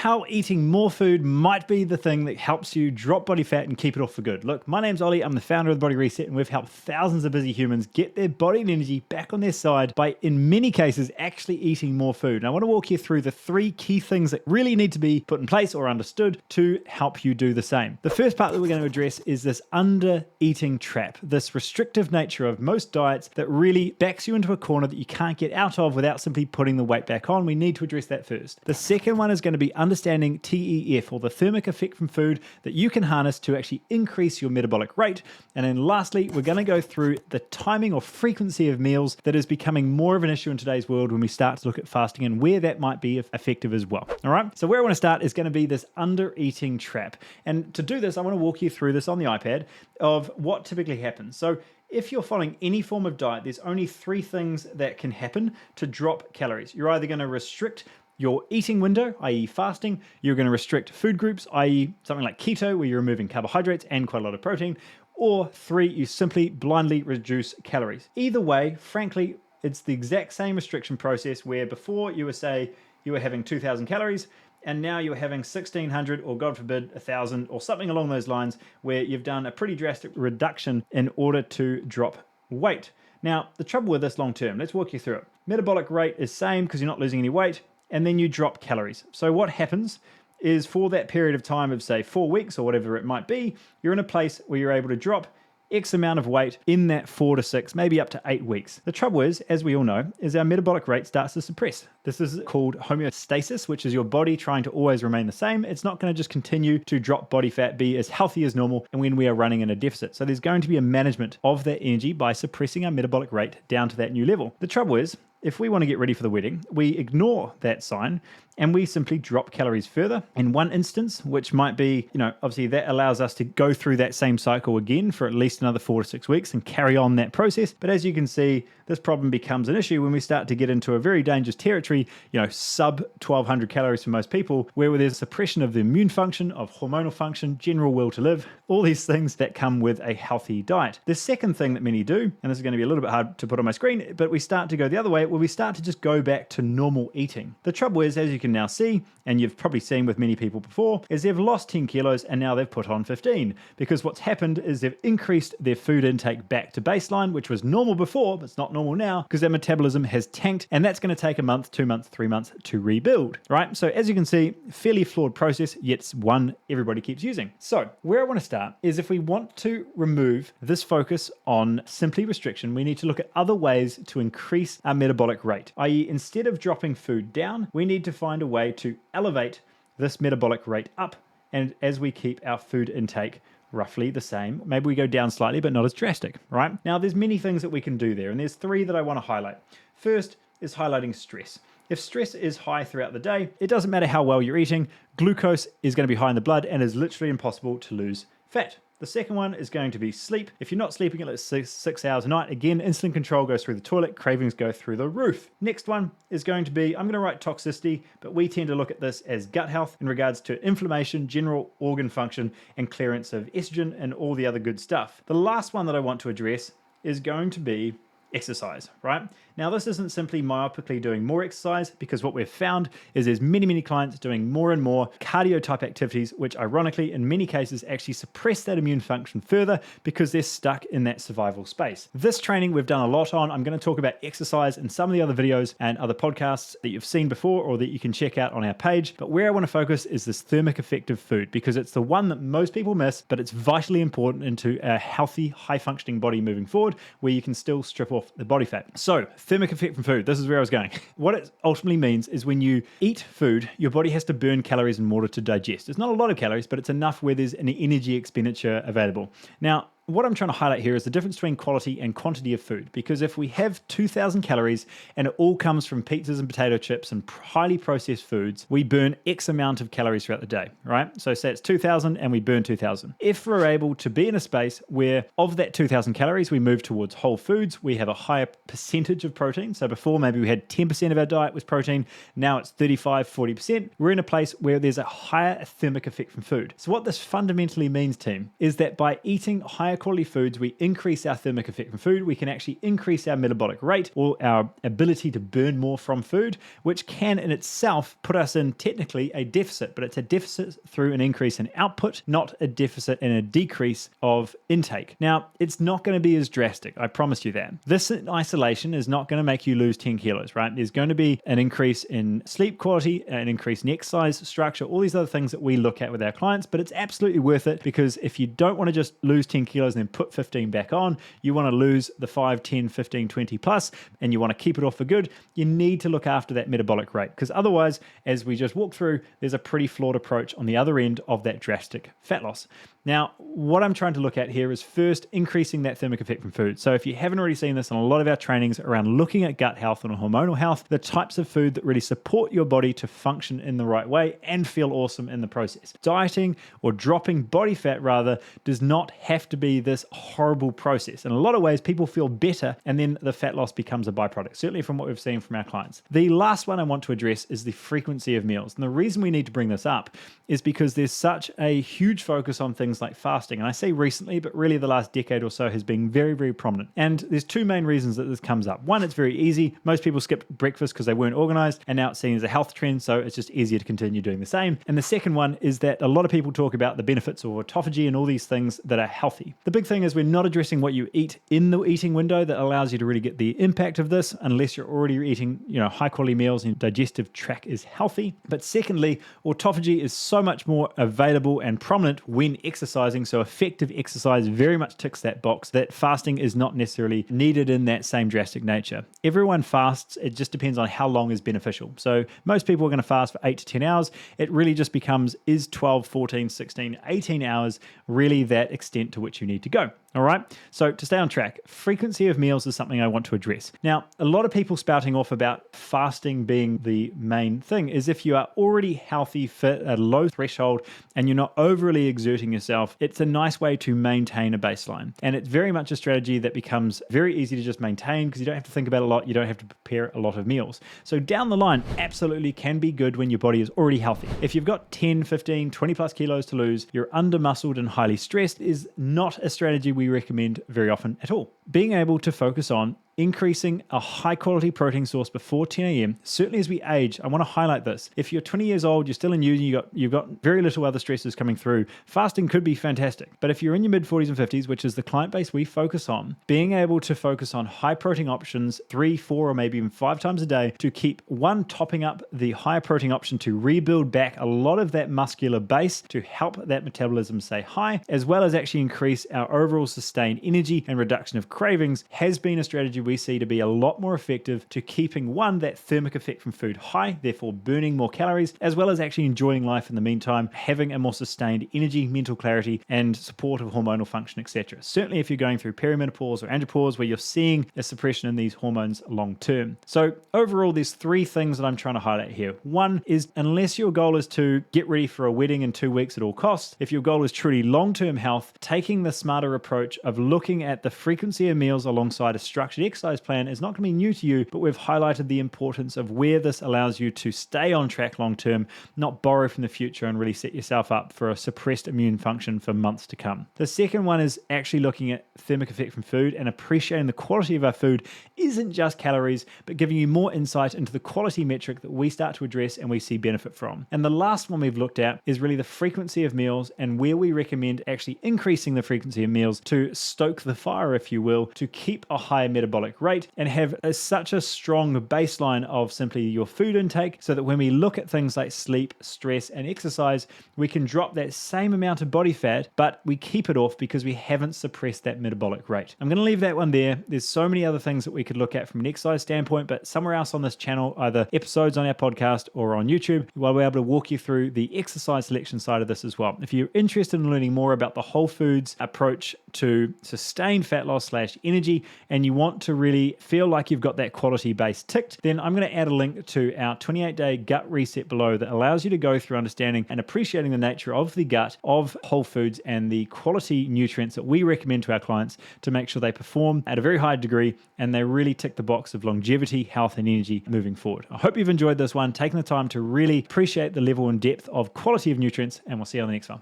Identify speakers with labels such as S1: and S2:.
S1: how eating more food might be the thing that helps you drop body fat and keep it off for good. Look, my name's Olly, I'm the founder of The Body Reset, and we've helped thousands of busy humans get their body and energy back on their side by, in many cases, actually eating more food. And I want to walk you through the 3 key things that really need to be put in place or understood to help you do the same. The first part that we're going to address is this under-eating trap, this restrictive nature of most diets that really backs you into a corner that you can't get out of without simply putting the weight back on. We need to address that first. The second one is going to be understanding TEF, or the thermic effect from food, that you can harness to actually increase your metabolic rate. And then lastly, we're going to go through the timing or frequency of meals that is becoming more of an issue in today's world when we start to look at fasting and where that might be effective as well. All right, so where I want to start is going to be this under-eating trap. And to do this, I want to walk you through this on the iPad of what typically happens. So if you're following any form of diet, there's only 3 things that can happen to drop calories. You're either going to restrict your eating window, i.e. fasting. You're going to restrict food groups, i.e. something like keto, where you're removing carbohydrates and quite a lot of protein. Or 3, you simply blindly reduce calories. Either way, frankly, it's the exact same restriction process where before you were having 2,000 calories, and now you're having 1,600 or God forbid 1,000 or something along those lines, where you've done a pretty drastic reduction in order to drop weight. Now, the trouble with this long term, let's walk you through it. Metabolic rate is same because you're not losing any weight, and then you drop calories. So what happens is for that period of time of say 4 weeks or whatever it might be, you're in a place where you're able to drop X amount of weight in that 4 to 6, maybe up to 8 weeks. The trouble is, as we all know, is our metabolic rate starts to suppress. This is called homeostasis, which is your body trying to always remain the same. It's not going to just continue to drop body fat, be as healthy as normal, and when we are running in a deficit. So there's going to be a management of that energy by suppressing our metabolic rate down to that new level. The trouble is, if we want to get ready for the wedding, we ignore that sign and we simply drop calories further. In one instance, which might be, obviously that allows us to go through that same cycle again for at least another 4 to 6 weeks and carry on that process. But as you can see, this problem becomes an issue when we start to get into a very dangerous territory, sub 1,200 calories for most people, where there's suppression of the immune function, of hormonal function, general will to live, all these things that come with a healthy diet. The second thing that many do, and this is going to be a little bit hard to put on my screen, but we start to go the other way, where we start to just go back to normal eating. The trouble is, as you can now see, and you've probably seen with many people before, is they've lost 10 kilos and now they've put on 15, because what's happened is they've increased their food intake back to baseline, which was normal before, but it's not normal now because their metabolism has tanked, and that's going to take a month, 2 months, 3 months to rebuild, right? So as you can see, fairly flawed process, yet it's one everybody keeps using. So where I want to start is, if we want to remove this focus on simply restriction, we need to look at other ways to increase our metabolic rate, i.e. instead of dropping food down, we need to find a way to elevate this metabolic rate up, and as we keep our food intake roughly the same, maybe we go down slightly but not as drastic, right? Now there's many things that we can do there, and there's 3 that I want to highlight. First is highlighting stress. If stress is high throughout the day, it doesn't matter how well you're eating, glucose is going to be high in the blood and is literally impossible to lose fat. The second one is going to be sleep. If you're not sleeping at least 6 hours a night, again, insulin control goes through the toilet, cravings go through the roof. Next one is going to be, I'm going to write toxicity, but we tend to look at this as gut health in regards to inflammation, general organ function, and clearance of estrogen and all the other good stuff. The last one that I want to address is going to be exercise, right? Now, this isn't simply myopically doing more exercise, because what we've found is there's many clients doing more and more cardio type activities, which ironically in many cases actually suppress that immune function further because they're stuck in that survival space. This training we've done a lot on. I'm going to talk about exercise in some of the other videos and other podcasts that you've seen before or that you can check out on our page. But where I want to focus is this thermic effect of food, because it's the one that most people miss, but it's vitally important into a healthy, high functioning body moving forward, where you can still strip off the body fat. So thermic effect from food, this is where I was going. What it ultimately means is when you eat food, your body has to burn calories in order to digest. It's not a lot of calories, but it's enough where there's an energy expenditure available. Now, what I'm trying to highlight here is the difference between quality and quantity of food, because if we have 2,000 calories and it all comes from pizzas and potato chips and highly processed foods, we burn X amount of calories throughout the day, right? So say it's 2,000 and we burn 2,000. If we're able to be in a space where of that 2,000 calories, we move towards whole foods, we have a higher percentage of protein. So before maybe we had 10% of our diet was protein, now it's 35, 40%. We're in a place where there's a higher thermic effect from food. So what this fundamentally means, team, is that by eating higher quality foods, we increase our thermic effect from food, we can actually increase our metabolic rate or our ability to burn more from food, which can in itself put us in technically a deficit, but it's a deficit through an increase in output, not a deficit and a decrease of intake. Now, it's not going to be as drastic, I promise you that. This in isolation is not going to make you lose 10 kilos, right? There's going to be an increase in sleep quality, an increase in exercise structure, all these other things that we look at with our clients, but it's absolutely worth it, because if you don't want to just lose 10 kilos and then put 15 back on, you want to lose the 5, 10, 15, 20 plus, and you want to keep it off for good, you need to look after that metabolic rate, because otherwise, as we just walked through, there's a pretty flawed approach on the other end of that drastic fat loss. Now, what I'm trying to look at here is first increasing that thermic effect from food. So if you haven't already seen this in a lot of our trainings around looking at gut health and hormonal health, the types of food that really support your body to function in the right way and feel awesome in the process. Dieting, or dropping body fat rather, does not have to be this horrible process. In a lot of ways, people feel better and then the fat loss becomes a byproduct, certainly from what we've seen from our clients. The last one I want to address is the frequency of meals. And the reason we need to bring this up is because there's such a huge focus on things like fasting. And I say recently, but really the last decade or so has been very, very prominent. And there's two main reasons that this comes up. One, it's very easy. Most people skipped breakfast because they weren't organized, and now it's seen as a health trend, so it's just easier to continue doing the same. And the second one is that a lot of people talk about the benefits of autophagy and all these things that are healthy. The big thing is we're not addressing what you eat in the eating window that allows you to really get the impact of this, unless you're already eating, high quality meals and your digestive tract is healthy. But secondly, autophagy is so much more available and prominent when exercising. So effective exercise very much ticks that box, that fasting is not necessarily needed in that same drastic nature. Everyone fasts, it just depends on how long is beneficial. So most people are going to fast for 8 to 10 hours. It really just becomes, is 12, 14, 16, 18 hours really that extent to which you need to go? All right. So to stay on track, frequency of meals is something I want to address. Now, a lot of people spouting off about fasting being the main thing is if you are already healthy, fit, at a low threshold, and you're not overly exerting yourself, it's a nice way to maintain a baseline. And it's very much a strategy that becomes very easy to just maintain because you don't have to think about it a lot. You don't have to prepare a lot of meals. So down the line, absolutely can be good when your body is already healthy. If you've got 10, 15, 20 plus kilos to lose, you're under muscled and highly stressed is not a strategy we recommend very often at all. Being able to focus on increasing a high quality protein source before 10 a.m. Certainly as we age, I want to highlight this. If you're 20 years old, you're still in uni, you've got very little other stresses coming through, fasting could be fantastic. But if you're in your mid 40s and 50s, which is the client base we focus on, being able to focus on high protein options 3, 4, or maybe even 5 times a day to keep one, topping up the higher protein option to rebuild back a lot of that muscular base to help that metabolism stay high, as well as actually increase our overall sustained energy and reduction of cravings, has been a strategy we see to be a lot more effective to keeping one, that thermic effect from food high, therefore burning more calories, as well as actually enjoying life in the meantime, having a more sustained energy, mental clarity, and support of hormonal function, etc. Certainly if you're going through perimenopause or andropause where you're seeing a suppression in these hormones long term. So overall, there's 3 things that I'm trying to highlight here. One is, unless your goal is to get ready for a wedding in 2 weeks at all costs, if your goal is truly long-term health, taking the smarter approach of looking at the frequency of meals alongside a structured exercise plan is not going to be new to you, but we've highlighted the importance of where this allows you to stay on track long term, not borrow from the future and really set yourself up for a suppressed immune function for months to come. The second one is actually looking at thermic effect from food and appreciating the quality of our food isn't just calories, but giving you more insight into the quality metric that we start to address and we see benefit from. And the last one we've looked at is really the frequency of meals and where we recommend actually increasing the frequency of meals to stoke the fire, if you will, to keep a higher metabolic rate and have such a strong baseline of simply your food intake so that when we look at things like sleep, stress, and exercise, we can drop that same amount of body fat, but we keep it off because we haven't suppressed that metabolic rate. I'm going to leave that one there. There's so many other things that we could look at from an exercise standpoint, but somewhere else on this channel, either episodes on our podcast or on YouTube, we'll be able to walk you through the exercise selection side of this as well. If you're interested in learning more about the whole foods approach to sustained fat loss / energy, and you want to really feel like you've got that quality base ticked, then I'm going to add a link to our 28-day gut reset below that allows you to go through understanding and appreciating the nature of the gut, of whole foods, and the quality nutrients that we recommend to our clients to make sure they perform at a very high degree and they really tick the box of longevity, health, and energy moving forward. I hope you've enjoyed this one, taking the time to really appreciate the level and depth of quality of nutrients, and we'll see you on the next one.